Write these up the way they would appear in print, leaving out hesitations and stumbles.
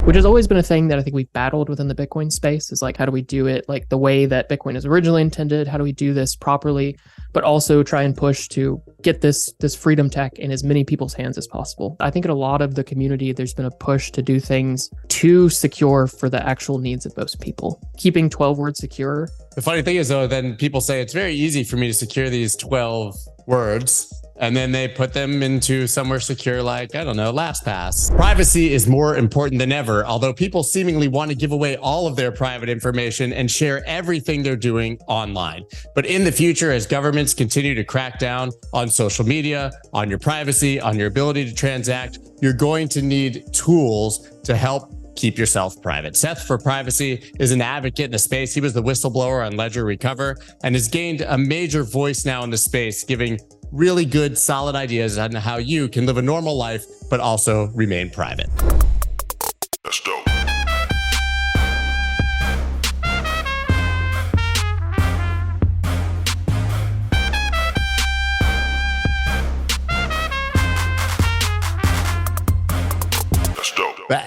which has always been a thing that I think we've battled within the Bitcoin space, is like, how do we do it like the way that Bitcoin is originally intended? How do we do this properly, but also try and push to get this freedom tech in as many people's hands as possible? I think in a lot of the community, there's been a push to do things too secure for the actual needs of most people. Keeping 12 words secure. The funny thing is, though, then people say it's very easy for me to secure these 12 words. And then they put them into somewhere secure like, I don't know, LastPass. Privacy is more important than ever, although people seemingly want to give away all of their private information and share everything they're doing online. But in the future, as governments continue to crack down on social media, on your privacy, on your ability to transact, you're going to need tools to help keep yourself private. Seth For Privacy is an advocate in the space. He was the whistleblower on Ledger Recover and has gained a major voice now in the space, giving really good, solid ideas on how you can live a normal life, but also remain private. That's dope.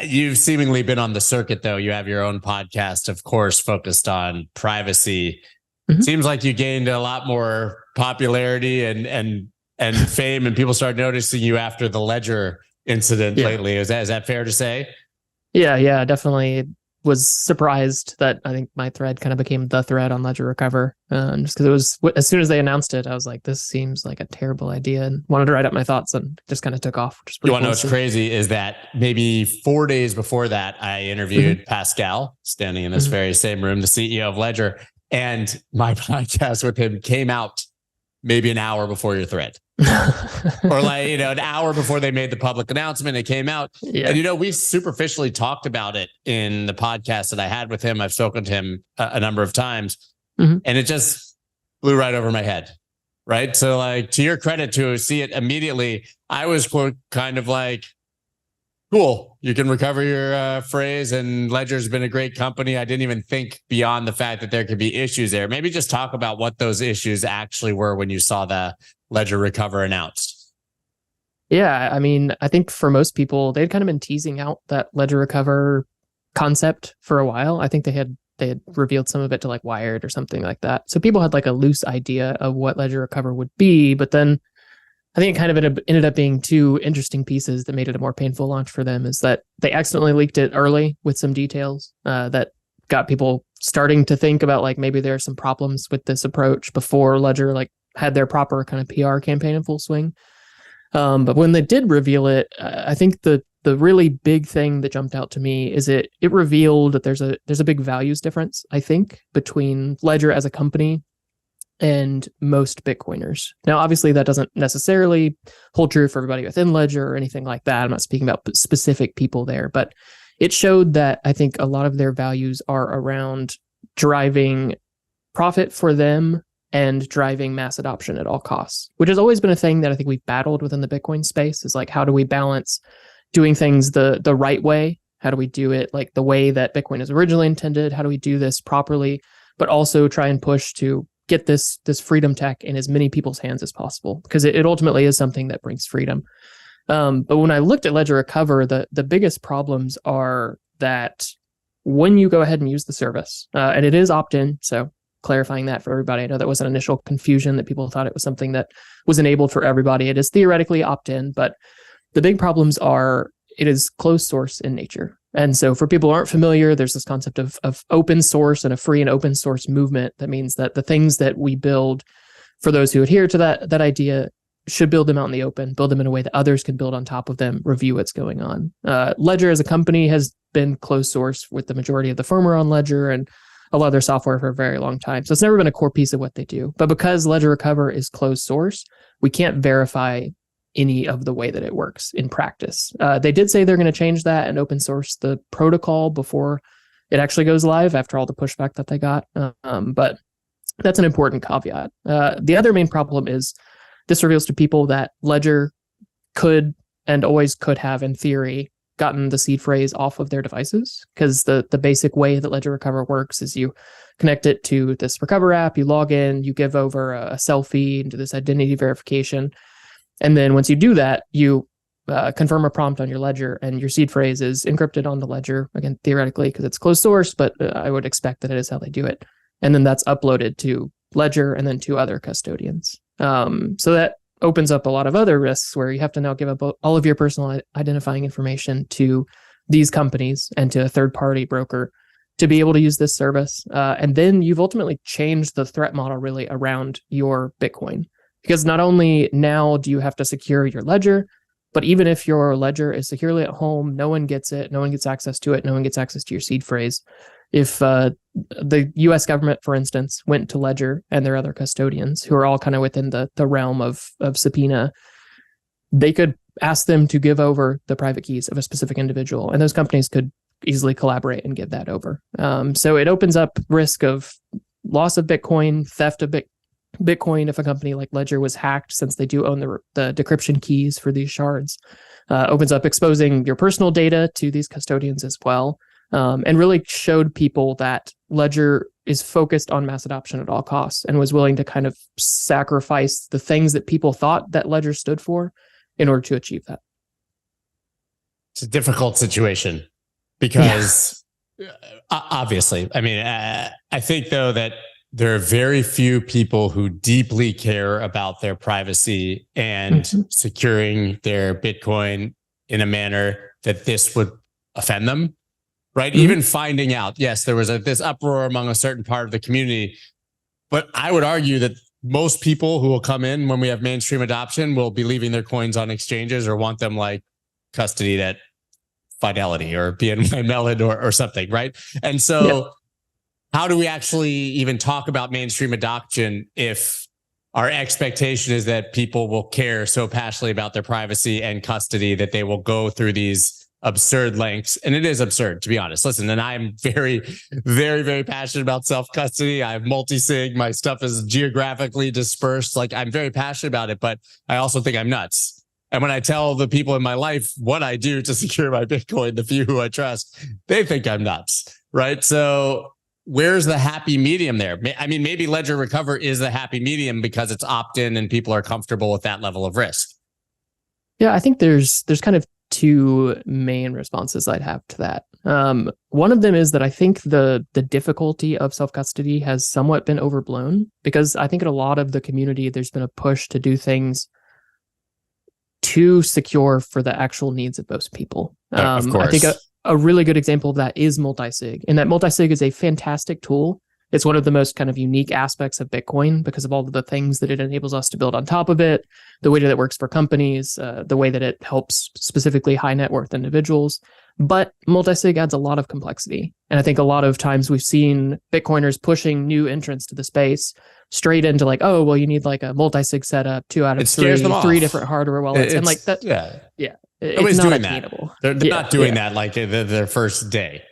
You've seemingly been on the circuit, though. You have your own podcast, of course, focused on privacy. Seems like you gained a lot more popularity and fame, and people started noticing you after the Ledger incident lately. Is that fair to say? Yeah, definitely was surprised that I think my thread kind of became the thread on Ledger Recover. Just because it was, as soon as they announced it, I was like, this seems like a terrible idea, and wanted to write up my thoughts, and just kind of took off. You want to know what's crazy is that maybe 4 days before that, I interviewed Pascal, standing in this very same room, the CEO of Ledger. And my podcast with him came out maybe an hour before your thread. Or like, an hour before they made the public announcement, it came out. Yeah. And, we superficially talked about it in the podcast that I had with him. I've spoken to him a number of times, and it just blew right over my head. Right. So like, to your credit, to see it immediately, I was kind of like, cool, you can recover your phrase, and Ledger's been a great company. I didn't even think beyond the fact that there could be issues there. Maybe just talk about what those issues actually were when you saw the Ledger Recover announced. Yeah, I mean, I think for most people, they'd kind of been teasing out that Ledger Recover concept for a while. I think they had revealed some of it to like Wired or something like that. So people had like a loose idea of what Ledger Recover would be, but then I think it kind of ended up being two interesting pieces that made it a more painful launch for them. Is that they accidentally leaked it early with some details that got people starting to think about like maybe there are some problems with this approach before Ledger like had their proper kind of PR campaign in full swing. But when they did reveal it, I think the really big thing that jumped out to me is it revealed that there's a big values difference, I think, between Ledger as a company and most Bitcoiners. Now, obviously, that doesn't necessarily hold true for everybody within Ledger or anything like that. I'm not speaking about specific people there, but it showed that I think a lot of their values are around driving profit for them and driving mass adoption at all costs, which has always been a thing that I think we've battled within the Bitcoin space, is like, how do we balance doing things the right way? How do we do it like the way that Bitcoin is originally intended? How do we do this properly, but also try and push to get this freedom tech in as many people's hands as possible, because it ultimately is something that brings freedom. But when I looked at Ledger Recover, the biggest problems are that when you go ahead and use the service, and it is opt-in, so clarifying that for everybody. I know that was an initial confusion that people thought it was something that was enabled for everybody. It is theoretically opt-in, but the big problems are it is closed source in nature. And so for people who aren't familiar, there's this concept of open source and a free and open source movement. That means that the things that we build, for those who adhere to that idea, should build them out in the open, build them in a way that others can build on top of them, review what's going on. Ledger as a company has been closed source with the majority of the firmware on Ledger and a lot of their software for a very long time. So it's never been a core piece of what they do. But because Ledger Recover is closed source, we can't verify any of the way that it works in practice. They did say they're going to change that and open source the protocol before it actually goes live after all the pushback that they got. But that's an important caveat. The other main problem is this reveals to people that Ledger could and always could have, in theory, gotten the seed phrase off of their devices, because the basic way that Ledger Recover works is you connect it to this Recover app, you log in, you give over a selfie into this identity verification. And then once you do that, you confirm a prompt on your ledger, and your seed phrase is encrypted on the ledger, again, theoretically, because it's closed source, but I would expect that it is how they do it. And then that's uploaded to Ledger and then to other custodians. So that opens up a lot of other risks where you have to now give up all of your personal identifying information to these companies and to a third-party broker to be able to use this service. And then you've ultimately changed the threat model really around your Bitcoin. Because not only now do you have to secure your ledger, but even if your ledger is securely at home, no one gets it, no one gets access to it, no one gets access to your seed phrase. If the US government, for instance, went to Ledger and their other custodians, who are all kind of within the realm of subpoena, they could ask them to give over the private keys of a specific individual, and those companies could easily collaborate and give that over. So it opens up risk of loss of Bitcoin, theft of Bitcoin if a company like Ledger was hacked, since they do own the decryption keys for these shards. Opens up exposing your personal data to these custodians as well, and really showed people that Ledger is focused on mass adoption at all costs and was willing to kind of sacrifice the things that people thought that Ledger stood for in order to achieve that. It's a difficult situation because obviously, I mean, I think though that there are very few people who deeply care about their privacy and securing their Bitcoin in a manner that this would offend them, right? Even finding out, yes, there was this uproar among a certain part of the community, but I would argue that most people who will come in when we have mainstream adoption will be leaving their coins on exchanges or want them like custodied at Fidelity or BNY Mellon or something, right? And so how do we actually even talk about mainstream adoption if our expectation is that people will care so passionately about their privacy and custody that they will go through these absurd lengths? And it is absurd, to be honest. Listen, and I'm very, very, very passionate about self-custody. I have multi-sig. My stuff is geographically dispersed. Like, I'm very passionate about it, but I also think I'm nuts. And when I tell the people in my life what I do to secure my Bitcoin, the few who I trust, they think I'm nuts, right? So where's the happy medium there? I mean, maybe Ledger Recover is the happy medium because it's opt-in and people are comfortable with that level of risk. Yeah, I think there's kind of two main responses I'd have to that. One of them is that I think the difficulty of self-custody has somewhat been overblown, because I think in a lot of the community, there's been a push to do things too secure for the actual needs of most people. Of course. I think a really good example of that is multi-sig, and that multi-sig is a fantastic tool. It's one of the most kind of unique aspects of Bitcoin because of all of the things that it enables us to build on top of it, the way that it works for companies, the way that it helps specifically high net worth individuals. But multi-sig adds a lot of complexity. And I think a lot of times we've seen Bitcoiners pushing new entrants to the space straight into like, oh, well, you need like a multi-sig setup, 2 out of 3 different hardware wallets. And like that. Yeah. Nobody's it's not doing attainable. That. They're not doing that like their first day.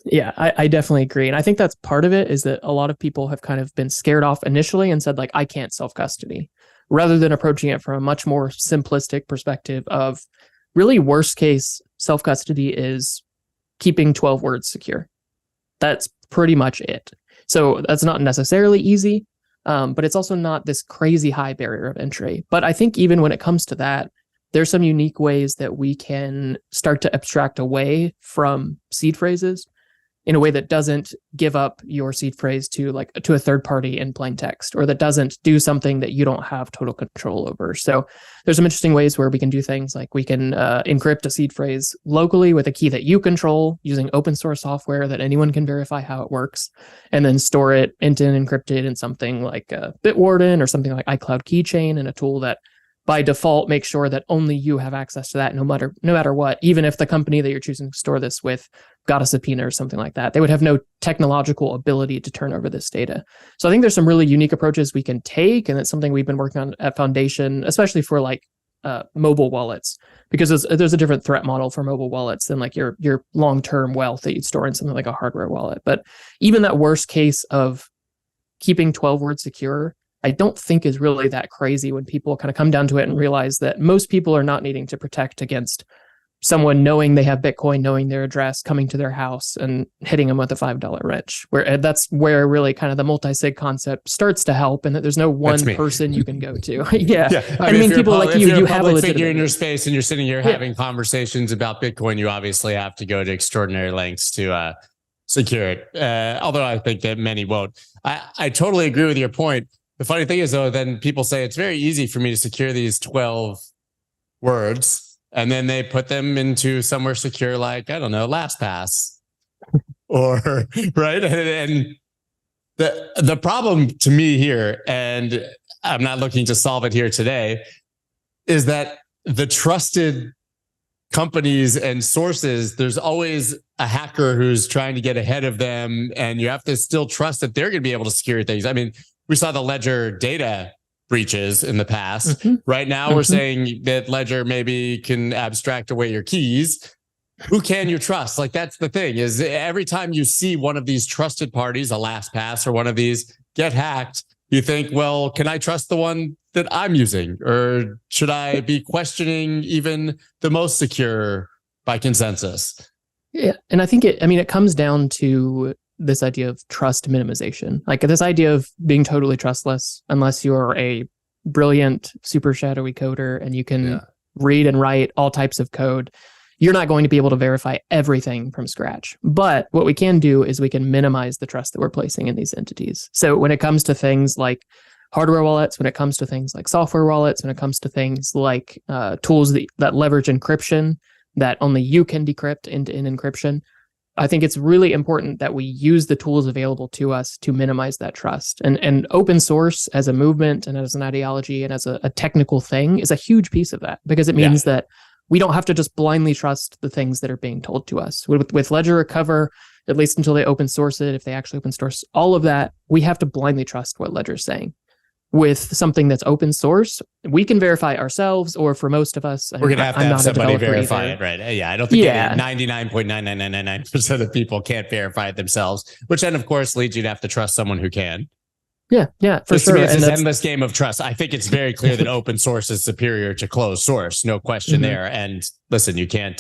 Yeah, I definitely agree. And I think that's part of it, is that a lot of people have kind of been scared off initially and said like, I can't self-custody, rather than approaching it from a much more simplistic perspective of really worst case self-custody is keeping 12 words secure. That's pretty much it. So that's not necessarily easy, but it's also not this crazy high barrier of entry. But I think even when it comes to that, there's some unique ways that we can start to abstract away from seed phrases in a way that doesn't give up your seed phrase to a third party in plain text, or that doesn't do something that you don't have total control over. So there's some interesting ways where we can do things like we can encrypt a seed phrase locally with a key that you control using open source software that anyone can verify how it works, and then store it into and encrypted in something like Bitwarden or something like iCloud Keychain, and a tool that by default make sure that only you have access to that no matter what, even if the company that you're choosing to store this with got a subpoena or something like that. They would have no technological ability to turn over this data. So I think there's some really unique approaches we can take, and it's something we've been working on at Foundation, especially for like mobile wallets, because there's a different threat model for mobile wallets than like your long-term wealth that you'd store in something like a hardware wallet. But even that worst case of keeping 12 words secure, I don't think is really that crazy when people kind of come down to it and realize that most people are not needing to protect against someone knowing they have Bitcoin, knowing their address, coming to their house and hitting them with a $5 wrench. Where that's where really kind of the multi-sig concept starts to help, and that there's no one person you can go to. Yeah. I mean people like you have a figure in your space and you're sitting here having conversations about Bitcoin, you obviously have to go to extraordinary lengths to secure it. Although I think that many won't. I totally agree with your point. The funny thing is, though, then people say it's very easy for me to secure these 12 words. And then they put them into somewhere secure, like, I don't know, LastPass or right. And the problem to me here, and I'm not looking to solve it here today, is that the trusted companies and sources, there's always a hacker who's trying to get ahead of them. And you have to still trust that they're going to be able to secure things. I mean, we saw the Ledger data breaches in the past. Right now, we're saying that Ledger maybe can abstract away your keys. Who can you trust? Like, that's the thing, is every time you see one of these trusted parties, a LastPass or one of these, get hacked, you think, well, can I trust the one that I'm using? Or should I be questioning even the most secure by consensus? Yeah. And I think it comes down to this idea of trust minimization, like this idea of being totally trustless unless you're a brilliant, super shadowy coder and you can read and write all types of code. You're not going to be able to verify everything from scratch. But what we can do is we can minimize the trust that we're placing in these entities. So when it comes to things like hardware wallets, when it comes to things like software wallets, when it comes to things like tools that leverage encryption that only you can decrypt end-to-end encryption, I think it's really important that we use the tools available to us to minimize that trust. And open source as a movement and as an ideology and as a technical thing is a huge piece of that, because it means that we don't have to just blindly trust the things that are being told to us. With Ledger Recover, at least until they open source it, if they actually open source all of that, we have to blindly trust what Ledger's saying. With something that's open source, we can verify ourselves, or for most of us, we're going to have somebody verify it, right? Yeah, I don't think 99.99999% of people can't verify it themselves, which then, of course, leads you to have to trust someone who can. Yeah, for sure. It's an endless game of trust. I think it's very clear that open source is superior to closed source, no question there. And listen, you can't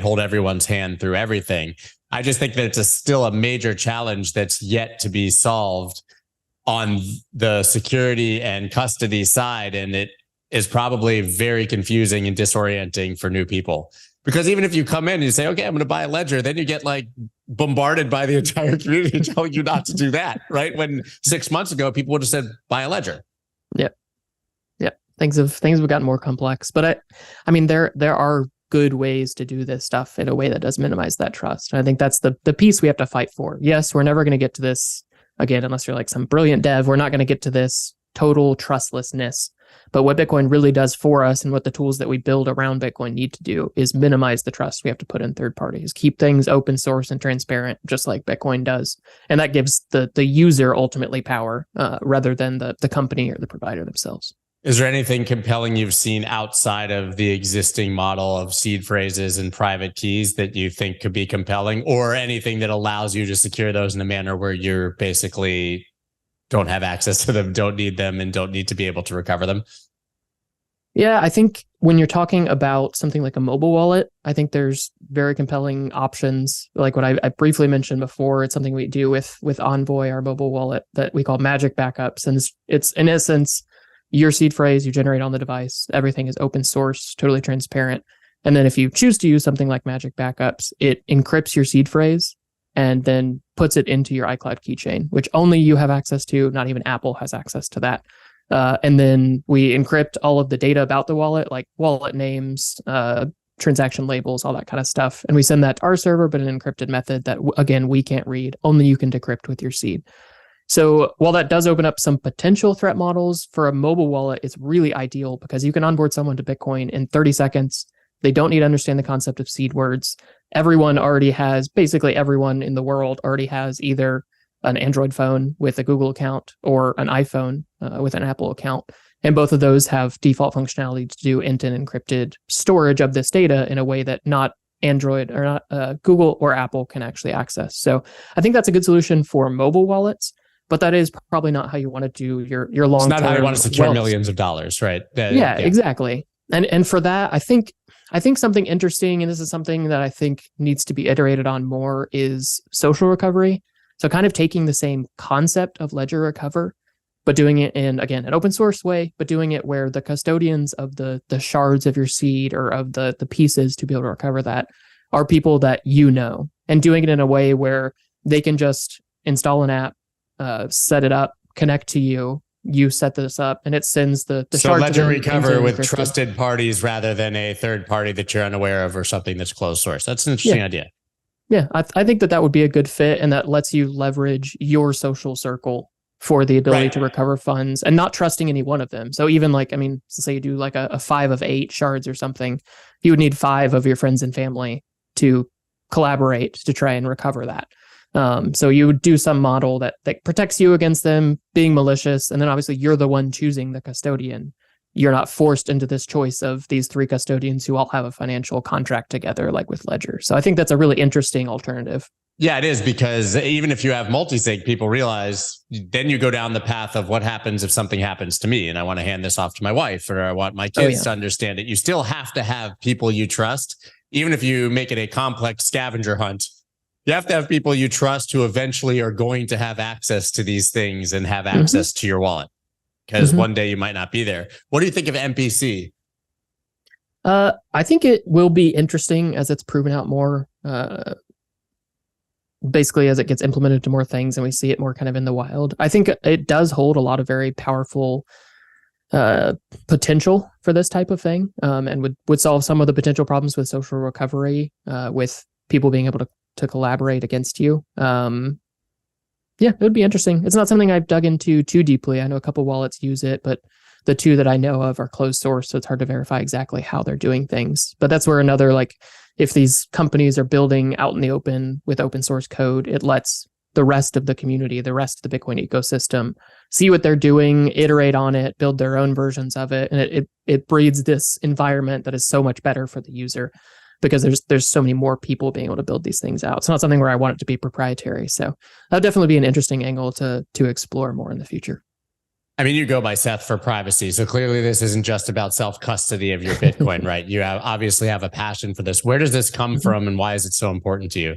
hold everyone's hand through everything. I just think that it's still a major challenge that's yet to be solved on the security and custody side. And it is probably very confusing and disorienting for new people. Because even if you come in and you say, okay, I'm going to buy a Ledger, then you get like bombarded by the entire community telling you not to do that, right? When 6 months ago, people would have said, buy a Ledger. Yeah. Things have gotten more complex. But I mean, there are good ways to do this stuff in a way that does minimize that trust. And I think that's the piece we have to fight for. Yes, we're never going to get to this, again, unless you're like some brilliant dev, we're not going to get to this total trustlessness. But what Bitcoin really does for us, and what the tools that we build around Bitcoin need to do, is minimize the trust we have to put in third parties, keep things open source and transparent, just like Bitcoin does. And that gives the user ultimately power rather than the company or the provider themselves. Is there anything compelling you've seen outside of the existing model of seed phrases and private keys that you think could be compelling, or anything that allows you to secure those in a manner where you're basically don't have access to them, don't need them, and don't need to be able to recover them? Yeah, I think when you're talking about something like a mobile wallet, I think there's very compelling options. Like what I briefly mentioned before, it's something we do with Envoy, our mobile wallet, that we call magic backups. And it's in essence, your seed phrase you generate on the device. Everything is open source, totally transparent. And then if you choose to use something like magic backups, it encrypts your seed phrase and then puts it into your iCloud keychain, which only you have access to. Not even Apple has access to that. And then we encrypt all of the data about the wallet, like wallet names, transaction labels, all that kind of stuff. And we send that to our server, but an encrypted method that, again, we can't read. Only you can decrypt with your seed. So while that does open up some potential threat models for a mobile wallet, it's really ideal because you can onboard someone to Bitcoin in 30 seconds. They don't need to understand the concept of seed words. Basically everyone in the world already has either an Android phone with a Google account or an iPhone with an Apple account. And both of those have default functionality to do end-to-end encrypted storage of this data in a way that not Android or not Google or Apple can actually access. So I think that's a good solution for mobile wallets. But that is probably not how you want to do your long-term. It's not how you want to secure millions of dollars, right? Yeah, exactly. And for that, I think something interesting, and this is something that I think needs to be iterated on more, is social recovery. So kind of taking the same concept of ledger recover, but doing it in, again, an open source way, but doing it where the custodians of the shards of your seed or of the pieces to be able to recover that are people that you know, and doing it in a way where they can just install an app, set it up, connect to you. You set this up, and it sends the so shards ledger recover with encrypted. trusted parties rather than a third party that you're unaware of or something that's closed source. That's an interesting idea. Yeah, I think that would be a good fit, and that lets you leverage your social circle for the ability to recover funds and not trusting any one of them. So even like, I mean, say you do like a 5 of 8 shards or something, you would need 5 of your friends and family to collaborate to try and recover that. So you would do some model that protects you against them being malicious. And then obviously you're the one choosing the custodian. You're not forced into this choice of these 3 custodians who all have a financial contract together, like with Ledger. So I think that's a really interesting alternative. Yeah, it is, because even if you have multi-sig, people realize then you go down the path of what happens if something happens to me and I want to hand this off to my wife, or I want my kids to understand it. You still have to have people you trust, even if you make it a complex scavenger hunt. You have to have people you trust who eventually are going to have access to these things and have access to your wallet, because one day you might not be there. What do you think of MPC? I think it will be interesting as it's proven out more, basically as it gets implemented to more things and we see it more kind of in the wild. I think it does hold a lot of very powerful potential for this type of thing, and would solve some of the potential problems with social recovery, with people being able to collaborate against you. Yeah, it would be interesting. It's not something I've dug into too deeply. I know a couple wallets use it, but the 2 that I know of are closed source, so it's hard to verify exactly how they're doing things. But that's where another, like, if these companies are building out in the open with open source code, it lets the rest of the community, the rest of the Bitcoin ecosystem, see what they're doing, iterate on it, build their own versions of it. And it breeds this environment that is so much better for the user, because there's so many more people being able to build these things out. It's not something where I want it to be proprietary. So that'd definitely be an interesting angle to explore more in the future. I mean, you go by Seth For Privacy. So clearly this isn't just about self-custody of your Bitcoin, right? You obviously have a passion for this. Where does this come from, and why is it so important to you?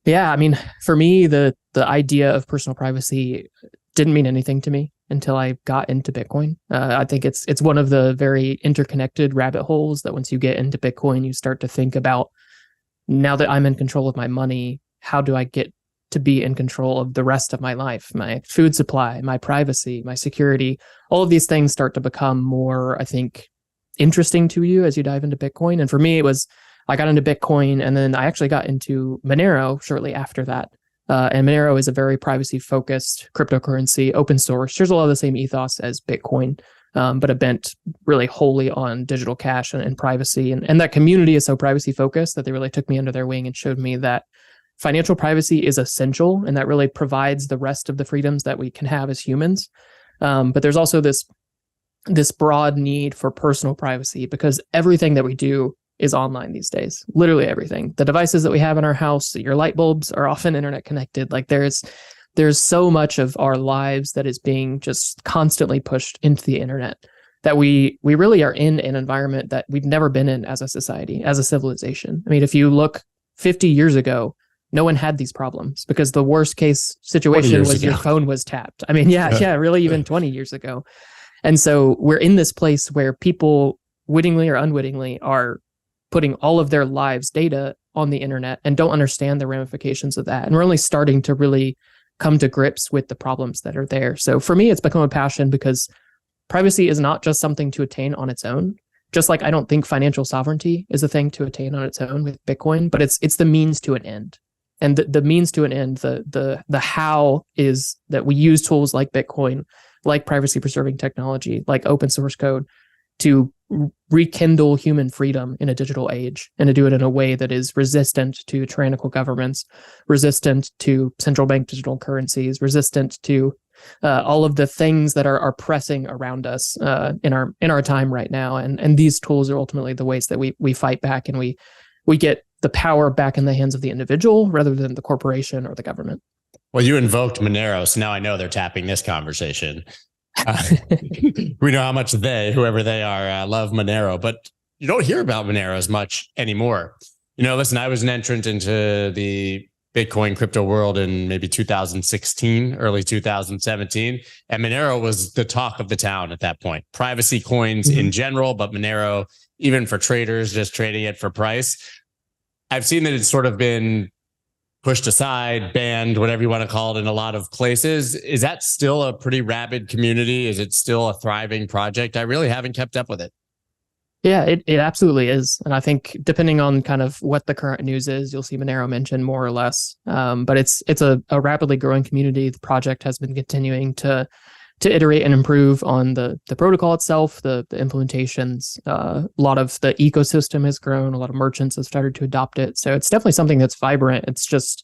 Yeah, I mean, for me, the idea of personal privacy didn't mean anything to me until I got into Bitcoin. I think it's one of the very interconnected rabbit holes that once you get into Bitcoin, you start to think about, now that I'm in control of my money, how do I get to be in control of the rest of my life, my food supply, my privacy, my security? All of these things start to become more, I think, interesting to you as you dive into Bitcoin. And for me, I got into Bitcoin, and then I actually got into Monero shortly after that. And Monero is a very privacy-focused cryptocurrency, open source. Shares a lot of the same ethos as Bitcoin, but it bent really wholly on digital cash and privacy. And that community is so privacy-focused that they really took me under their wing and showed me that financial privacy is essential, and that really provides the rest of the freedoms that we can have as humans. But there's also this broad need for personal privacy, because everything that we do is online these days. Literally everything. The devices that we have in our house, your light bulbs are often internet connected. Like there's so much of our lives that is being just constantly pushed into the internet, that we really are in an environment that we've never been in as a society, as a civilization. I mean, if you look 50 years ago, no one had these problems, because the worst case situation was your phone was tapped. I mean, yeah, really even 20 years ago. And so we're in this place where people wittingly or unwittingly are putting all of their lives' data on the internet and don't understand the ramifications of that. And we're only starting to really come to grips with the problems that are there. So for me, it's become a passion, because privacy is not just something to attain on its own. Just like I don't think financial sovereignty is a thing to attain on its own with Bitcoin, but it's the means to an end. And the means to an end, the how is that we use tools like Bitcoin, like privacy preserving technology, like open source code, to rekindle human freedom in a digital age, and to do it in a way that is resistant to tyrannical governments, resistant to central bank digital currencies, resistant to all of the things that are pressing around us in our time right now. And these tools are ultimately the ways that we fight back, and we get the power back in the hands of the individual rather than the corporation or the government. Well, you invoked Monero, so now I know they're tapping this conversation. We know how much whoever they are, love Monero, but you don't hear about Monero as much anymore. Listen, I was an entrant into the Bitcoin crypto world in maybe 2016, early 2017. And Monero was the talk of the town at that point. Privacy coins in general, but Monero, even for traders, just trading it for price. I've seen that it's sort of been pushed aside, banned, whatever you want to call it, in a lot of places. Is that still a pretty rabid community? Is it still a thriving project? I really haven't kept up with it. Yeah, it absolutely is. And I think depending on kind of what the current news is, you'll see Monero mentioned more or less. But it's a rapidly growing community. The project has been continuing to iterate and improve on the protocol itself, the implementations. A lot of the ecosystem has grown. A lot of merchants have started to adopt it. So it's definitely something that's vibrant. It's just,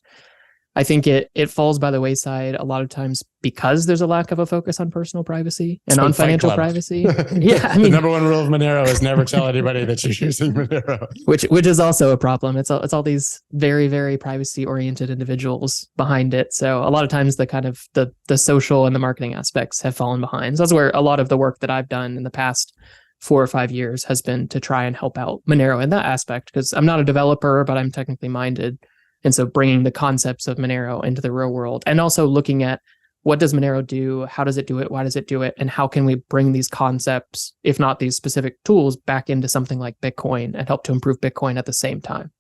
I think it falls by the wayside a lot of times because there's a lack of a focus on personal privacy and on financial privacy. Yeah, I mean, the number one rule of Monero is never tell anybody that you're using Monero, which is also a problem. It's all these very, very privacy oriented individuals behind it. So a lot of times the kind of the social and the marketing aspects have fallen behind. So that's where a lot of the work that I've done in the past 4 or 5 years has been to try and help out Monero in that aspect, because I'm not a developer, but I'm technically minded. And so bringing the concepts of Monero into the real world, and also looking at what does Monero do? How does it do it? Why does it do it? And how can we bring these concepts, if not these specific tools, back into something like Bitcoin and help to improve Bitcoin at the same time?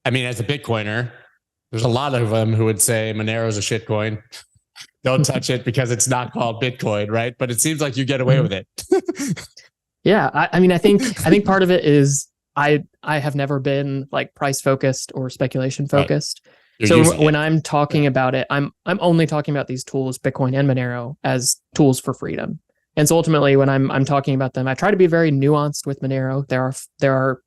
I mean, as a Bitcoiner, there's a lot of them who would say Monero is a shitcoin. Don't touch it because it's not called Bitcoin, right? But it seems like you get away with it. Yeah, I mean, I think part of it is I have never been like price focused or speculation focused. Right. So when I'm talking about it, I'm only talking about these tools, Bitcoin and Monero, as tools for freedom. And so ultimately, when I'm talking about them, I try to be very nuanced with Monero. There are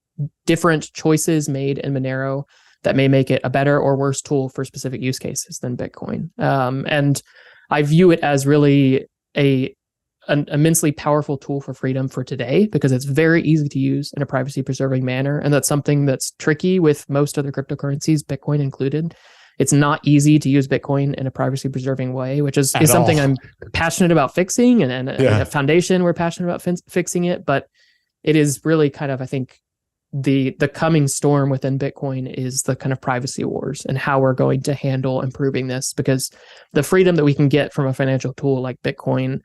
different choices made in Monero that may make it a better or worse tool for specific use cases than Bitcoin. And I view it as really an immensely powerful tool for freedom for today, because it's very easy to use in a privacy preserving manner. And that's something that's tricky with most other cryptocurrencies, Bitcoin included. It's not easy to use Bitcoin in a privacy preserving way, which is something I'm passionate about fixing, and a foundation we're passionate about fixing it. But it is really kind of, I think, the coming storm within Bitcoin is the kind of privacy wars and how we're going to handle improving this, because the freedom that we can get from a financial tool like Bitcoin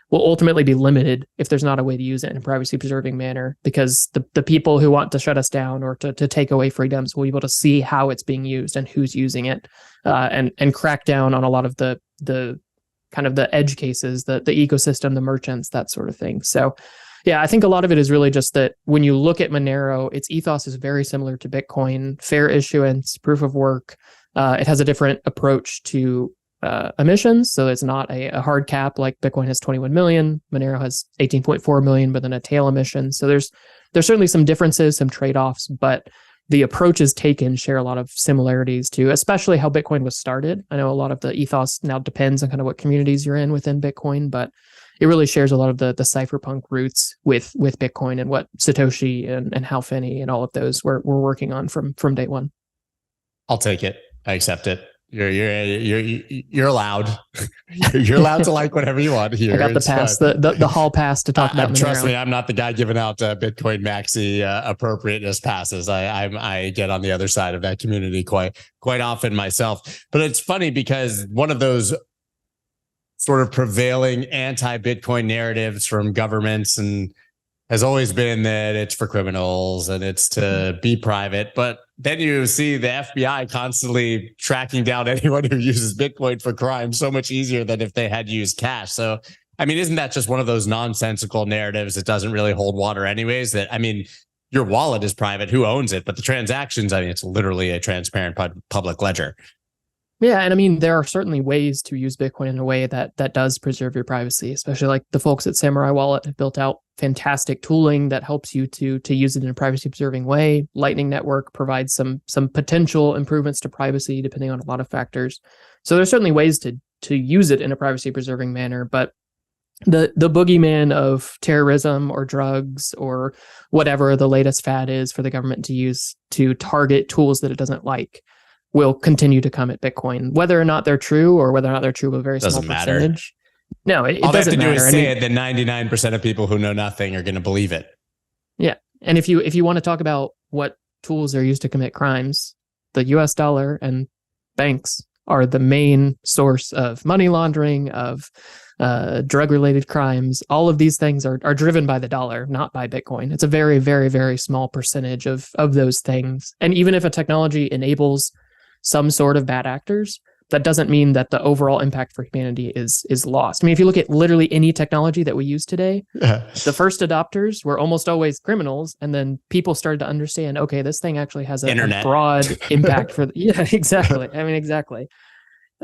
will ultimately be limited if there's not a way to use it in a privacy preserving manner, because the people who want to shut us down or to take away freedoms will be able to see how it's being used and who's using it, and crack down on a lot of the kind of the edge cases, the ecosystem, the merchants, that sort of thing. So yeah, I think a lot of it is really just that when you look at Monero, its ethos is very similar to Bitcoin: fair issuance, proof of work. It has a different approach to emissions. So it's not a hard cap like Bitcoin has 21 million. Monero has 18.4 million, but then a tail emission. So there's certainly some differences, some trade-offs, but the approaches taken share a lot of similarities to, especially how Bitcoin was started. I know a lot of the ethos now depends on kind of what communities you're in within Bitcoin, but it really shares a lot of the cypherpunk roots with Bitcoin and what Satoshi and Hal Finney and all of those we're working on from day one. I'll take it. I accept it. You're allowed. You're allowed to like whatever you want here. I got the pass, the hall pass to talk about Monero. Trust me, I'm not the guy giving out Bitcoin maxi appropriateness passes. I get on the other side of that community quite often myself. But it's funny because one of those sort of prevailing anti-Bitcoin narratives from governments and has always been that it's for criminals and it's to be private. But then you see the FBI constantly tracking down anyone who uses Bitcoin for crime so much easier than if they had used cash. So, I mean, isn't that just one of those nonsensical narratives that doesn't really hold water anyways? That, I mean, your wallet is private, who owns it? But the transactions, I mean, it's literally a transparent public ledger. Yeah, and I mean, there are certainly ways to use Bitcoin in a way that does preserve your privacy, especially like the folks at Samurai Wallet have built out fantastic tooling that helps you to use it in a privacy preserving way. Lightning Network provides some potential improvements to privacy depending on a lot of factors. So there's certainly ways to use it in a privacy preserving manner, but the boogeyman of terrorism or drugs or whatever the latest fad is for the government to use to target tools that it doesn't like will continue to come at Bitcoin, whether or not they're true or whether or not they're true of a very small percentage. No, it all they have doesn't to do matter. is say it, then 99% of people who know nothing are going to believe it. Yeah. And if you want to talk about what tools are used to commit crimes, the US dollar and banks are the main source of money laundering, of drug-related crimes. All of these things are driven by the dollar, not by Bitcoin. It's a very, very, very small percentage of those things. And even if a technology enables some sort of bad actors, that doesn't mean that the overall impact for humanity is lost. I mean, if you look at literally any technology that we use today, the first adopters were almost always criminals, and then people started to understand, okay, this thing actually has a broad impact for yeah, exactly. I mean, exactly.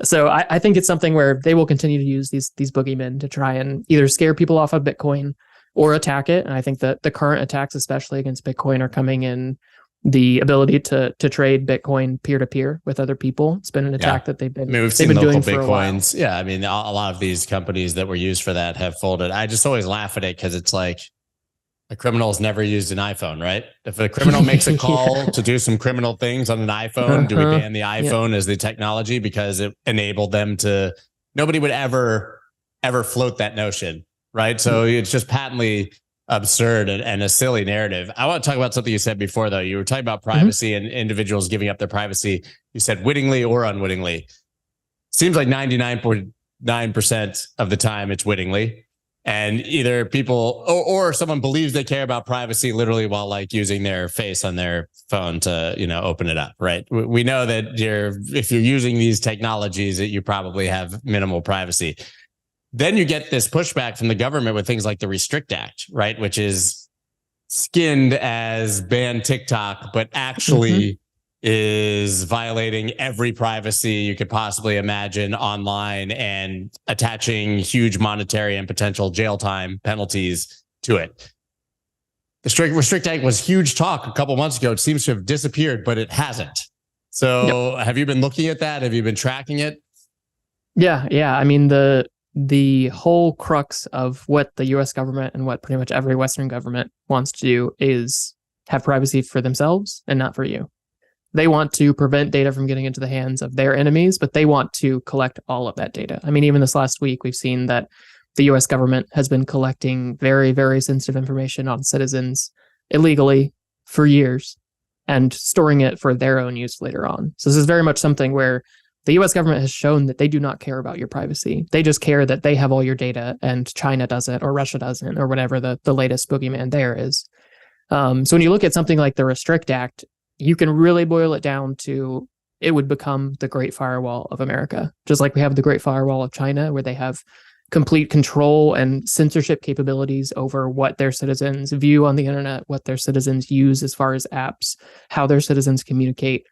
So I think it's something where they will continue to use these boogeymen to try and either scare people off of Bitcoin or attack it. And I think that the current attacks, especially against Bitcoin, are coming in the ability to trade Bitcoin peer-to-peer with other people. It's been an attack that they've been doing for a while. Yeah, I mean, a lot of these companies that were used for that have folded. I just always laugh at it because it's like a criminal's never used an iPhone, right? If a criminal makes a call to do some criminal things on an iPhone, do we ban the iPhone as the technology because it enabled them to? Nobody would ever float that notion, right? So it's just patently absurd and a silly narrative. I want to talk about something you said before, though. You were talking about privacy and individuals giving up their privacy. You said wittingly or unwittingly. Seems like 99.9% of the time it's wittingly. And either people or someone believes they care about privacy literally while like using their face on their phone to, open it up, right? We know that if you're using these technologies that you probably have minimal privacy. Then you get this pushback from the government with things like the Restrict Act, right? Which is skinned as ban TikTok, but actually is violating every privacy you could possibly imagine online and attaching huge monetary and potential jail time penalties to it. The Restrict Act was huge talk a couple months ago. It seems to have disappeared, but it hasn't. So Have you been looking at that? Have you been tracking it? Yeah. I mean, the whole crux of what the US government and what pretty much every Western government wants to do is have privacy for themselves and not for you. They want to prevent data from getting into the hands of their enemies, but they want to collect all of that data. I mean, even this last week, we've seen that the US government has been collecting very, very sensitive information on citizens illegally for years and storing it for their own use later on. So this is very much something where the US government has shown that they do not care about your privacy. They just care that they have all your data and China doesn't, or Russia doesn't, or whatever the latest boogeyman there is. So when you look at something like the Restrict Act, you can really boil it down to it would become the Great Firewall of America, just like we have the Great Firewall of China, where they have complete control and censorship capabilities over what their citizens view on the internet, what their citizens use as far as apps, how their citizens communicate.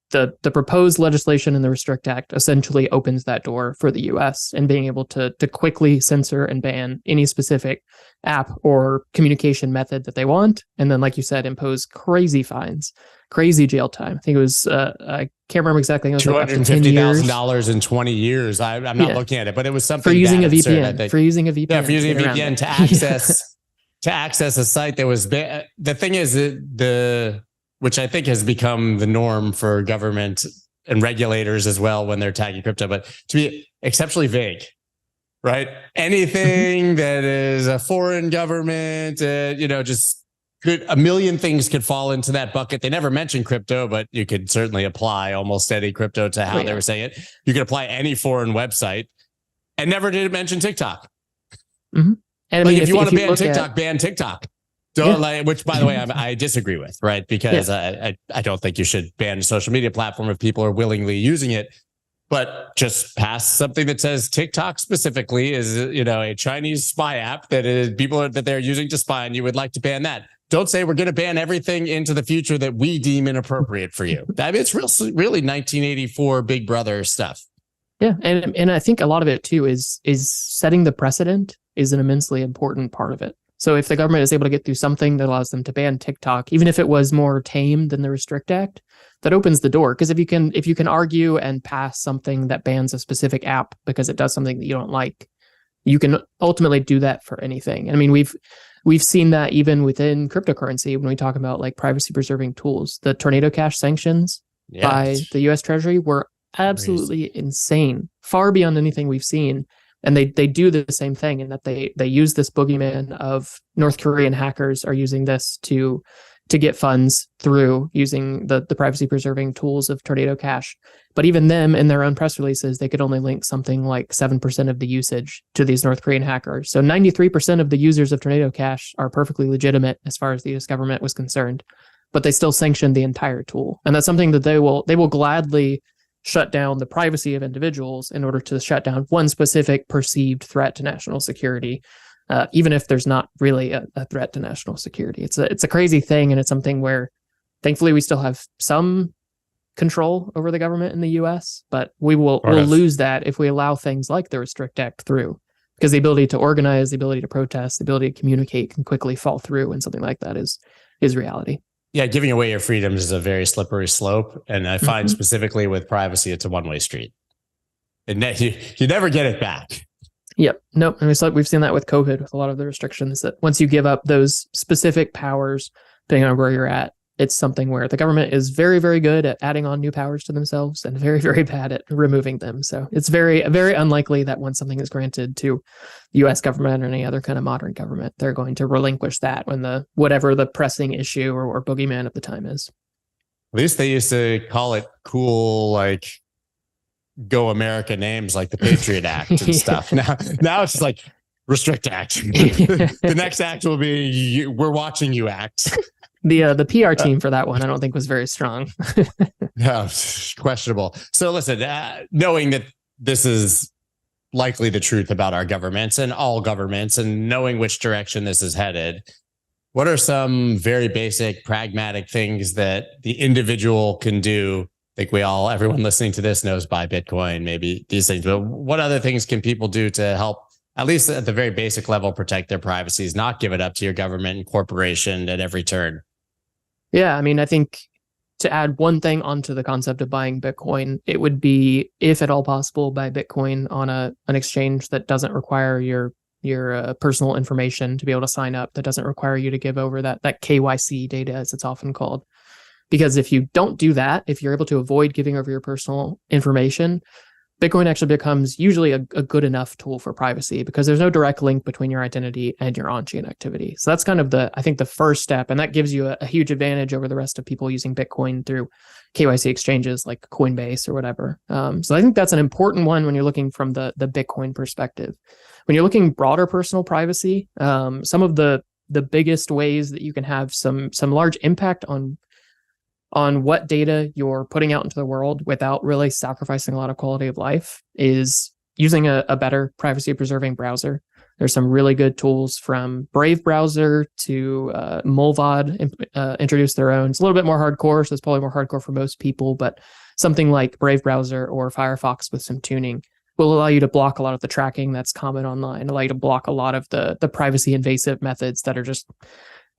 The proposed legislation in the Restrict Act essentially opens that door for the US and being able to quickly censor and ban any specific app or communication method that they want. And then, like you said, impose crazy fines, crazy jail time. I think it was, I can't remember exactly. It was $250,000 in 20 years. I'm not looking at it, but it was something for using a VPN. VPN. For using a VPN. Yeah, for using a VPN to access to access a site that was the thing is that which I think has become the norm for government and regulators as well when they're tagging crypto, but to be exceptionally vague, right? Anything that is a foreign government, just a million things could fall into that bucket. They never mentioned crypto, but you could certainly apply almost any crypto to how they were saying it. You could apply any foreign website, and never did it mention TikTok. Mm-hmm. And if you want to ban TikTok, ban TikTok. Which, by the way, I disagree with, right? Because I don't think you should ban a social media platform if people are willingly using it. But just pass something that says TikTok specifically is, a Chinese spy app that is people that they're using to spy, and you would like to ban that. Don't say we're going to ban everything into the future that we deem inappropriate for you. I mean, it's really 1984 Big Brother stuff. Yeah, and I think a lot of it too is setting the precedent is an immensely important part of it. So if the government is able to get through something that allows them to ban TikTok, even if it was more tame than the Restrict Act, that opens the door. Because if you can argue and pass something that bans a specific app because it does something that you don't like, you can ultimately do that for anything. And I mean, we've seen that even within cryptocurrency when we talk about like privacy preserving tools. The Tornado Cash sanctions by the US Treasury were absolutely insane, far beyond anything we've seen. And they do the same thing in that they use this boogeyman of North Korean hackers are using this to get funds through using the privacy preserving tools of Tornado Cash. But even them in their own press releases, they could only link something like 7% of the usage to these North Korean hackers. So 93% of the users of Tornado Cash are perfectly legitimate as far as the US government was concerned, but they still sanctioned the entire tool. And that's something that they will gladly shut down the privacy of individuals in order to shut down one specific perceived threat to national security. Even if there's not really a threat to national security. It's a crazy thing, and it's something where thankfully we still have some control over the government in the US, but we'll lose that if we allow things like the Restrict Act through, because the ability to organize, the ability to protest, the ability to communicate can quickly fall through when something like that is reality. Yeah, giving away your freedoms is a very slippery slope. And I find specifically with privacy, it's a one-way street. And you never get it back. Yep. Nope. And we've seen that with COVID, with a lot of the restrictions, that once you give up those specific powers, depending on where you're at, it's something where the government is very, very good at adding on new powers to themselves and very, very bad at removing them. So it's very, very unlikely that once something is granted to the US government or any other kind of modern government, they're going to relinquish that when whatever the pressing issue or boogeyman at the time is. At least they used to call it cool, like Go America names like the Patriot Act and stuff. Now it's just like Restrict Act. The next act will be We're Watching You Act. The PR team for that one, I don't think was very strong. No, questionable. So listen, knowing that this is likely the truth about our governments and all governments, and knowing which direction this is headed, what are some very basic, pragmatic things that the individual can do? I think everyone listening to this knows buy Bitcoin, maybe these things, but what other things can people do to help, at least at the very basic level, protect their privacies, not give it up to your government and corporation at every turn? Yeah, I mean, I think to add one thing onto the concept of buying Bitcoin, it would be, if at all possible, buy Bitcoin on an exchange that doesn't require your personal information to be able to sign up, that doesn't require you to give over that KYC data, as it's often called. Because if you don't do that, if you're able to avoid giving over your personal information, Bitcoin actually becomes usually a good enough tool for privacy, because there's no direct link between your identity and your on-chain activity. So that's kind of the first step. And that gives you a huge advantage over the rest of people using Bitcoin through KYC exchanges like Coinbase or whatever. So I think that's an important one when you're looking from the Bitcoin perspective. When you're looking broader personal privacy, some of the biggest ways that you can have some large impact on what data you're putting out into the world without really sacrificing a lot of quality of life is using a better privacy preserving browser. There's some really good tools, from Brave browser to Mullvad introduced their own. It's a little bit more hardcore, so it's probably more hardcore for most people, but something like Brave browser or Firefox with some tuning will allow you to block a lot of the tracking that's common online, allow you to block a lot of the privacy invasive methods that are just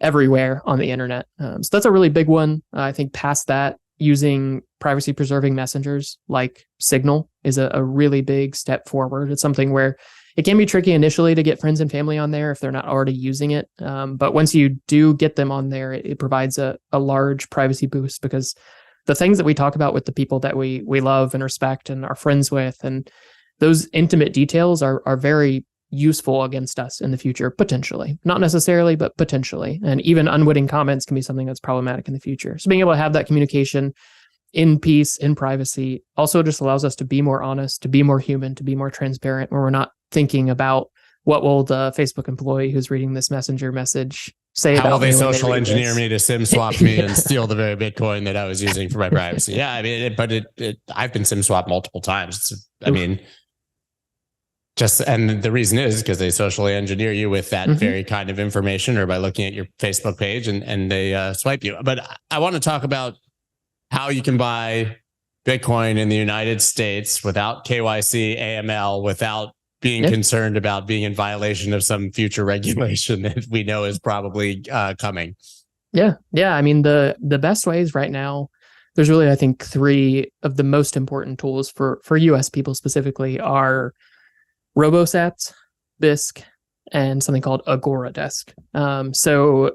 everywhere on the internet. So that's a really big one. I think past that, using privacy preserving messengers like Signal is a really big step forward. It's something where it can be tricky initially to get friends and family on there if they're not already using it. But once you do get them on there, it provides a large privacy boost, because the things that we talk about with the people that we love and respect and are friends with, and those intimate details are very useful against us in the future, potentially. Not necessarily, but potentially. And even unwitting comments can be something that's problematic in the future. So being able to have that communication in peace, in privacy, also just allows us to be more honest, to be more human, to be more transparent, where we're not thinking about what will the Facebook employee who's reading this messenger message say about me. How will they social engineer me to SIM swap me and steal the very Bitcoin that I was using for my privacy? Yeah, I mean, I've been SIM swapped multiple times. And the reason is because they socially engineer you with that very kind of information, or by looking at your Facebook page and they swipe you. But I want to talk about how you can buy Bitcoin in the United States without KYC, AML, without being concerned about being in violation of some future regulation that we know is probably coming. Yeah. I mean, the best ways right now, there's really, I think, three of the most important tools for US people specifically are RoboSats, Bisq, and something called Agoridesk. So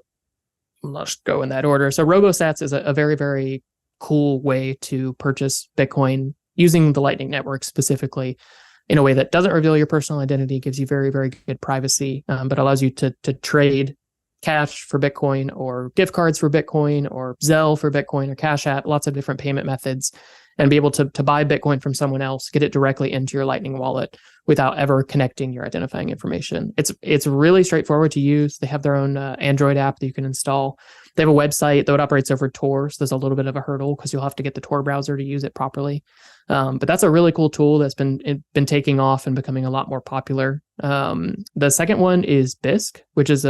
let's go in that order. So RoboSats is a very, very cool way to purchase Bitcoin using the Lightning Network specifically. in a way that doesn't reveal your personal identity, gives you very, very good privacy, but allows you to trade cash for Bitcoin or gift cards for Bitcoin or Zelle for Bitcoin or Cash App, lots of different payment methods, and be able to buy Bitcoin from someone else, get it directly into your Lightning wallet without ever connecting your identifying information. It's really straightforward to use. They have their own Android app that you can install. They have a website, though it operates over Tor, so there's a little bit of a hurdle because you'll have to get the Tor browser to use it properly. But that's a really cool tool that's been taking off and becoming a lot more popular. The second one is Bisq, which is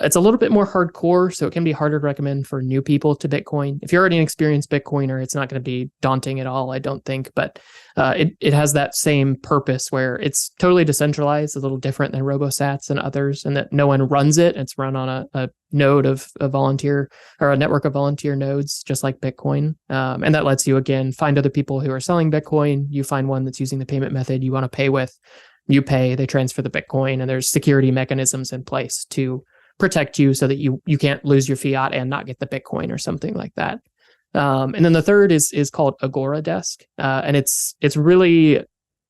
it's a little bit more hardcore, so it can be harder to recommend for new people to Bitcoin. If you're already an experienced Bitcoiner, it's not going to be daunting at all, I don't think. But it has that same purpose where it's totally decentralized, a little different than RoboSats and others, and that no one runs it. It's run on a node of a volunteer or a network of volunteer nodes, just like Bitcoin. And that lets you, again, find other people who are selling Bitcoin. You find one that's using the payment method you want to pay with. You pay, they transfer the Bitcoin, and there's security mechanisms in place to protect you so that you can't lose your fiat and not get the Bitcoin or something like that. And then the third is called Agora Desk, and it's really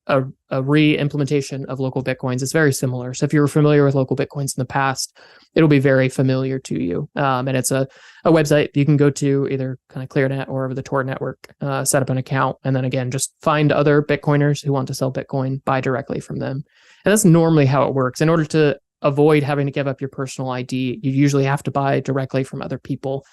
a re-implementation of local Bitcoins. It's very similar. So if you were familiar with local Bitcoins in the past, it'll be very familiar to you. And it's a website you can go to, either kind of ClearNet or over the Tor network, set up an account, and then again, just find other Bitcoiners who want to sell Bitcoin, buy directly from them. And that's normally how it works. In order to avoid having to give up your personal ID, you usually have to buy directly from other people.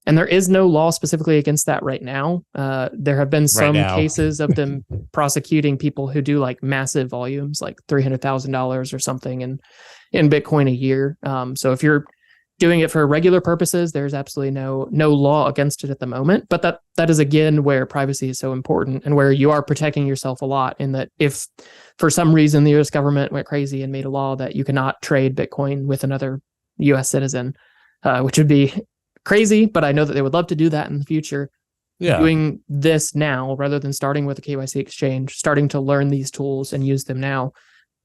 And there is no law specifically against that right now. There have been some cases of them prosecuting people who do like massive volumes, like $300,000 or something in Bitcoin a year. So if you're doing it for regular purposes, there's absolutely no law against it at the moment. But that is, again, where privacy is so important and where you are protecting yourself a lot, in that if for some reason the US government went crazy and made a law that you cannot trade Bitcoin with another US citizen, which would be crazy, but I know that they would love to do that in the future. Yeah. Doing this now, rather than starting with a KYC exchange, starting to learn these tools and use them now,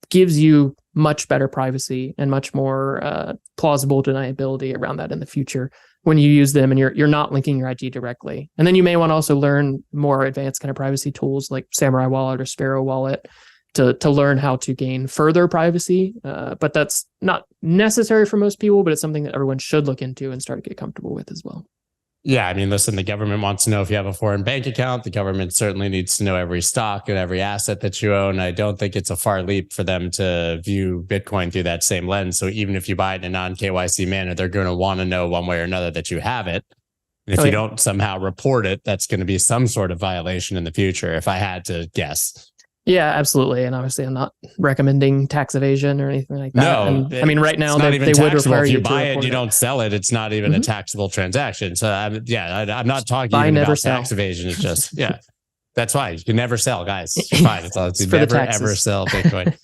gives you much better privacy and much more plausible deniability around that in the future when you use them and you're not linking your ID directly. And then you may want to also learn more advanced kind of privacy tools like Samurai Wallet or Sparrow Wallet to learn how to gain further privacy. But that's not necessary for most people, but it's something that everyone should look into and start to get comfortable with as well. Yeah, I mean, listen, the government wants to know if you have a foreign bank account. The government certainly needs to know every stock and every asset that you own. I don't think it's a far leap for them to view Bitcoin through that same lens. So even if you buy it in a non-KYC manner, they're going to want to know one way or another that you have it. And if you don't somehow report it, that's going to be some sort of violation in the future, if I had to guess. Yeah, absolutely. And obviously, I'm not recommending tax evasion or anything like that. No, I mean, right now, they would require if you to buy it and you don't sell it. It's not even a taxable transaction. So, I'm not talking even about tax evasion. It's just, that's why you can never sell, guys. It's fine. It's never, ever sell Bitcoin.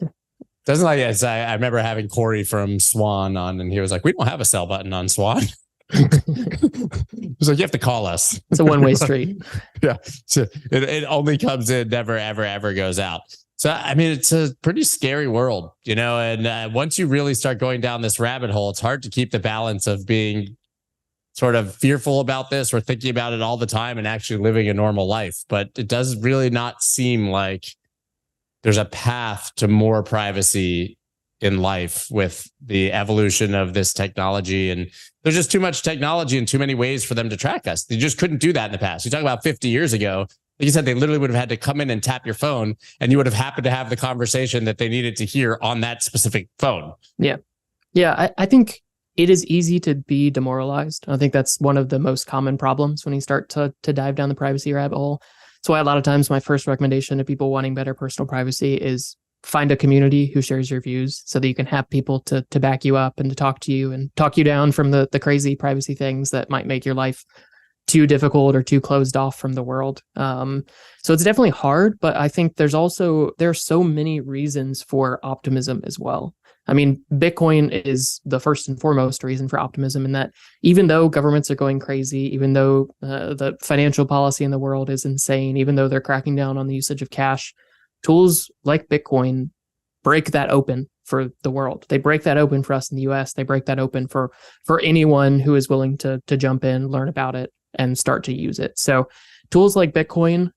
Doesn't like it. I remember having Corey from Swan on, and he was like, we don't have a sell button on Swan. It's like, you have to call us. It's a one-way street. Yeah. So it only comes in, never, ever, ever goes out. So, I mean, it's a pretty scary world, and once you really start going down this rabbit hole, it's hard to keep the balance of being sort of fearful about this or thinking about it all the time and actually living a normal life. But it does really not seem like there's a path to more privacy in life with the evolution of this technology. And there's just too much technology and too many ways for them to track us. They just couldn't do that in the past. You talk about 50 years ago, like you said, they literally would have had to come in and tap your phone, and you would have happened to have the conversation that they needed to hear on that specific phone. Yeah. Yeah. I think it is easy to be demoralized. I think that's one of the most common problems when you start to dive down the privacy rabbit hole. That's why a lot of times my first recommendation to people wanting better personal privacy is find a community who shares your views so that you can have people to back you up and to talk to you and talk you down from the crazy privacy things that might make your life too difficult or too closed off from the world. So it's definitely hard, but I think there are so many reasons for optimism as well. I mean, Bitcoin is the first and foremost reason for optimism, in that even though governments are going crazy, even though the financial policy in the world is insane, even though they're cracking down on the usage of cash, tools like Bitcoin break that open for the world. They break that open for us in the US. They break that open for anyone who is willing to jump in, learn about it, and start to use it. So tools like Bitcoin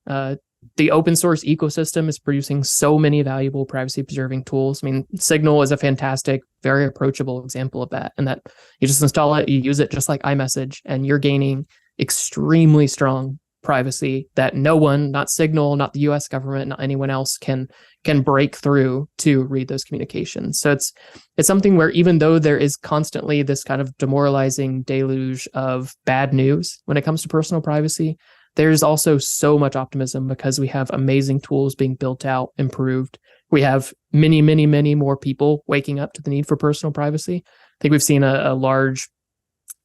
the open source ecosystem is producing so many valuable privacy preserving tools. I mean, Signal is a fantastic, very approachable example of that. And that you just install it, you use it just like iMessage, and you're gaining extremely strong privacy that no one, not Signal, not the US government, not anyone else can break through to read those communications. So it's something where even though there is constantly this kind of demoralizing deluge of bad news when it comes to personal privacy, there's also so much optimism because we have amazing tools being built out, improved. We have many, many, many more people waking up to the need for personal privacy. I think we've seen a large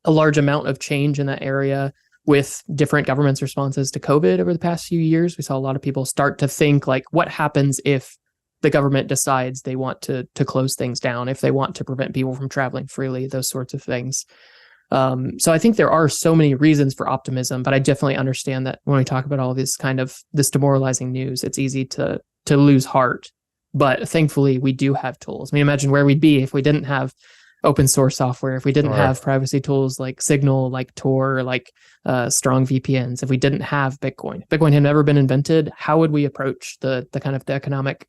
amount of change in that area with different governments' responses to COVID over the past few years. We saw a lot of people start to think like, what happens if the government decides they want to close things down, if they want to prevent people from traveling freely, those sorts of things. So I think there are so many reasons for optimism, but I definitely understand that when we talk about all this this demoralizing news, it's easy to lose heart. But thankfully, we do have tools. I mean, imagine where we'd be if we didn't have open source software, if we didn't have privacy tools like Signal, like Tor, like strong VPNs, if we didn't have Bitcoin. Bitcoin had never been invented. How would we approach the kind of the economic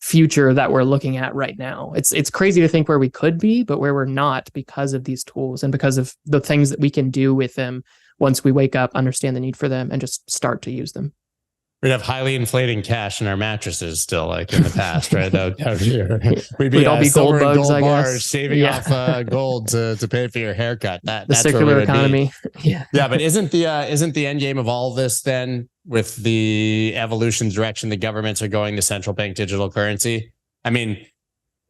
future that we're looking at right now? It's crazy to think where we could be, but where we're not because of these tools and because of the things that we can do with them once we wake up, understand the need for them, and just start to use them. We'd have highly inflating cash in our mattresses still, like in the past, right? We'd all be gold bugs, I guess. Bars, shaving off gold to pay for your haircut. That's circular economy. Yeah. But isn't the end game of all this then, with the evolution direction the governments are going to central bank digital currency? I mean,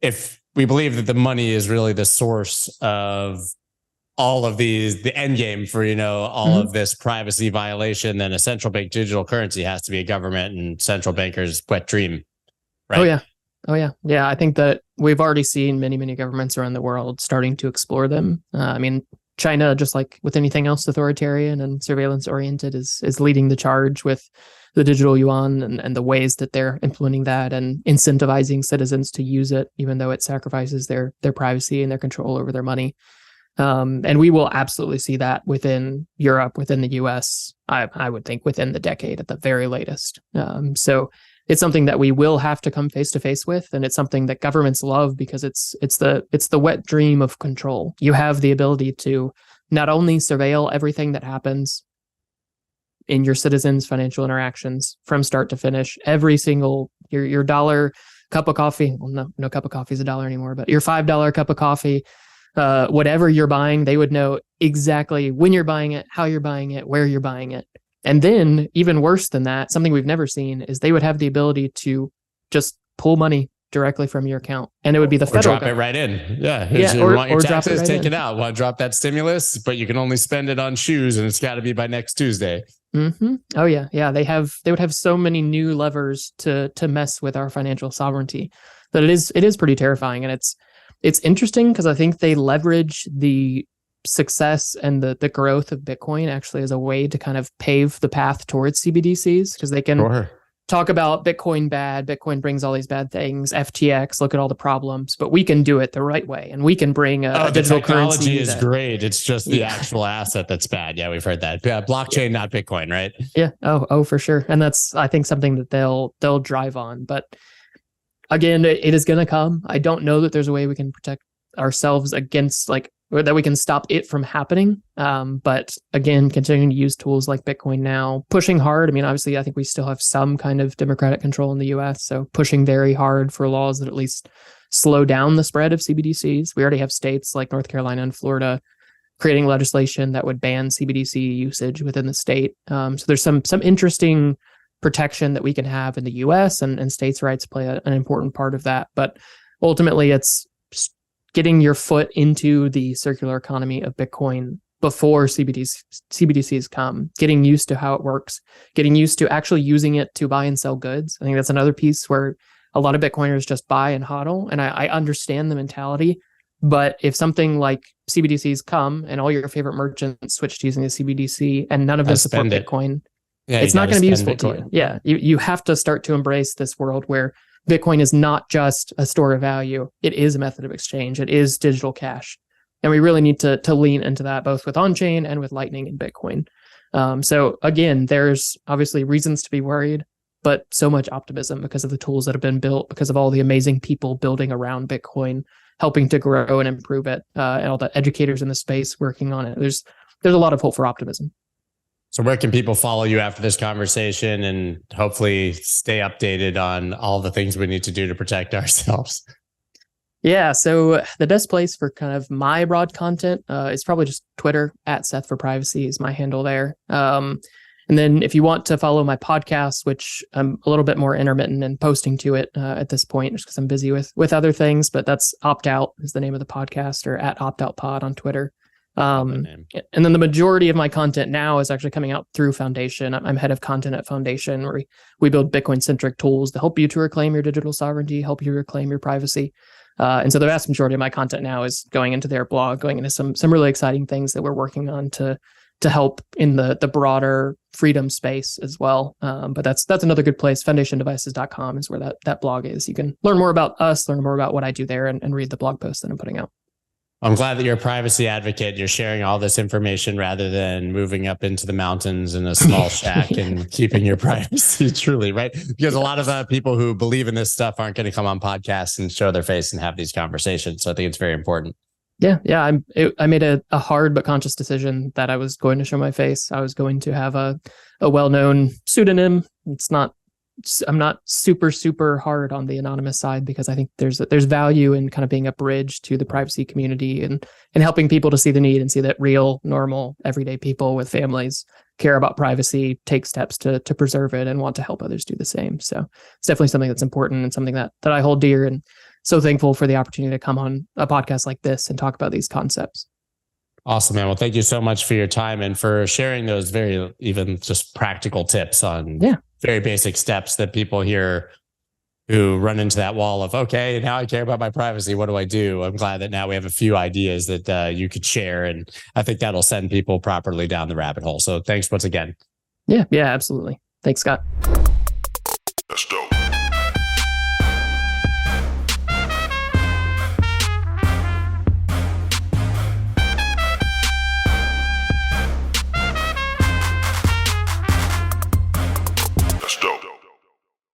if we believe that the money is really the source of all of these, the end game for, all of this privacy violation, then a central bank digital currency has to be a government and central bankers' wet dream. Right? Oh yeah. Yeah. I think that we've already seen many, many governments around the world starting to explore them. I mean, China, just like with anything else authoritarian and surveillance oriented, is leading the charge with the digital yuan and the ways that they're implementing that and incentivizing citizens to use it, even though it sacrifices their privacy and their control over their money. And we will absolutely see that within Europe, within the US, I would think within the decade at the very latest. So it's something that we will have to come face to face with. And it's something that governments love because it's the wet dream of control. You have the ability to not only surveil everything that happens in your citizens' financial interactions from start to finish, every single, your $1 cup of coffee, well, no cup of coffee is $1 anymore, but your $5 cup of coffee, whatever you're buying, they would know exactly when you're buying it, how you're buying it, where you're buying it. And then even worse than that, something we've never seen is they would have the ability to just pull money directly from your account, and it would be the federal drop it right in. Yeah. Or want your drop taxes, it right take in. it out. Want to drop that stimulus, but you can only spend it on shoes, and it's got to be by next Tuesday. Mm-hmm. Oh yeah. They would have so many new levers to mess with our financial sovereignty that it is pretty terrifying. And it's interesting because I think they leverage the success and the growth of Bitcoin actually as a way to kind of pave the path towards CBDCs, because they can talk about Bitcoin bad, Bitcoin brings all these bad things, FTX, look at all the problems, but we can do it the right way, and we can bring a digital currency. The technology is great. It's just the actual asset that's bad. Yeah, we've heard that. Yeah, blockchain, not Bitcoin, right? Yeah. Oh, for sure. And that's, I think, something that they'll drive on. But again, it is going to come. I don't know that there's a way we can protect ourselves against that we can stop it from happening. But again, continuing to use tools like Bitcoin now, pushing hard. I mean, obviously, I think we still have some kind of democratic control in the US. So pushing very hard for laws that at least slow down the spread of CBDCs. We already have states like North Carolina and Florida creating legislation that would ban CBDC usage within the state. So there's some interesting protection that we can have in the US, and states' rights play an important part of that. But ultimately, it's getting your foot into the circular economy of Bitcoin before CBDCs come, getting used to how it works, getting used to actually using it to buy and sell goods. I think that's another piece where a lot of Bitcoiners just buy and hodl. And I understand the mentality, but if something like CBDCs come and all your favorite merchants switch to using the CBDC and none of them support Bitcoin, it's not going to be useful to you. Yeah, you have to start to embrace this world where Bitcoin is not just a store of value. It is a method of exchange. It is digital cash. And we really need to lean into that, both with on-chain and with Lightning and Bitcoin. So again, there's obviously reasons to be worried. but so much optimism because of the tools that have been built, because of all the amazing people building around Bitcoin, helping to grow and improve it, and all the educators in the space working on it. There's a lot of hope for optimism. So where can people follow you after this conversation and hopefully stay updated on all the things we need to do to protect ourselves? Yeah, so the best place for kind of my broad content is probably just Twitter. @Seth For Privacy is my handle there. And then if you want to follow my podcast, which I'm a little bit more intermittent in posting to it at this point, just because I'm busy with other things, but that's Opt Out is the name of the podcast, or @OptOutPod on Twitter. And then the majority of my content now is actually coming out through Foundation. I'm head of content at Foundation, where we build Bitcoin-centric tools to help you to reclaim your digital sovereignty, help you reclaim your privacy. And so the vast majority of my content now is going into their blog, going into some really exciting things that we're working on to help in the broader freedom space as well. But that's another good place. foundationdevices.com is where that blog is. You can learn more about us, learn more about what I do there, and read the blog post that I'm putting out. I'm glad that you're a privacy advocate. You're sharing all this information rather than moving up into the mountains in a small shack and keeping your privacy truly, right? Because a lot of people who believe in this stuff aren't going to come on podcasts and show their face and have these conversations. So I think it's very important. Yeah. I made a hard but conscious decision that I was going to show my face. I was going to have a well-known pseudonym. I'm not super hard on the anonymous side, because I think there's value in kind of being a bridge to the privacy community and helping people to see the need and see that real, normal, everyday people with families care about privacy, take steps to preserve it, and want to help others do the same. So it's definitely something that's important and something that I hold dear, and so thankful for the opportunity to come on a podcast like this and talk about these concepts. Awesome, man. Well, thank you so much for your time and for sharing those very even just practical tips on very basic steps that people here who run into that wall of, okay, now I care about my privacy. What do I do? I'm glad that now we have a few ideas that you could share. And I think that'll send people properly down the rabbit hole. So thanks once again. Yeah, absolutely. Thanks, Scott. That's dope.